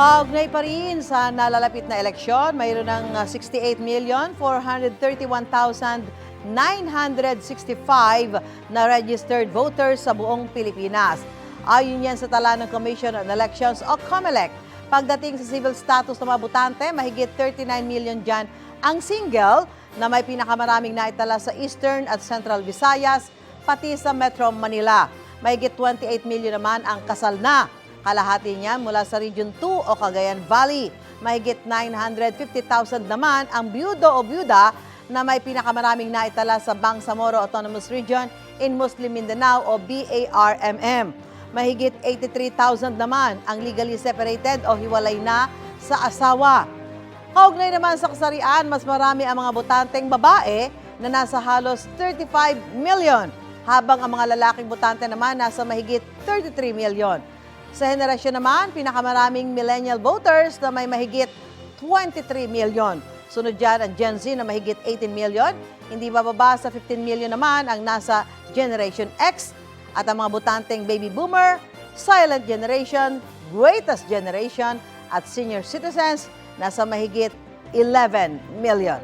Kaugnay pa rin sa nalalapit na eleksyon, mayroon ng 68,431,965 na registered voters sa buong Pilipinas. Ayon yan sa tala ng Commission on Elections o COMELEC. Pagdating sa civil status ng mga botante, mahigit 39 million dyan ang single na may pinakamaraming naitala sa Eastern at Central Visayas, pati sa Metro Manila. Mahigit 28 million naman ang kasal na. Kalahati niya mula sa Region 2 o Cagayan Valley. Mahigit 950,000 naman ang byudo o byuda na may pinakamaraming naitala sa Bangsamoro Autonomous Region in Muslim Mindanao o BARMM. Mahigit 83,000 naman ang legally separated o hiwalay na sa asawa. Kaugnay naman sa kasarian, mas marami ang mga botanteng babae na nasa halos 35 million, habang ang mga lalaking botante naman nasa mahigit 33 million. Sa henerasyon naman, pinakamaraming millennial voters na may mahigit 23 million. Sunod dyan ang Gen Z na mahigit 18 million. Hindi bababa sa 15 million naman ang nasa Generation X. At ang mga botanteng baby boomer, silent generation, greatest generation at senior citizens nasa mahigit 11 million.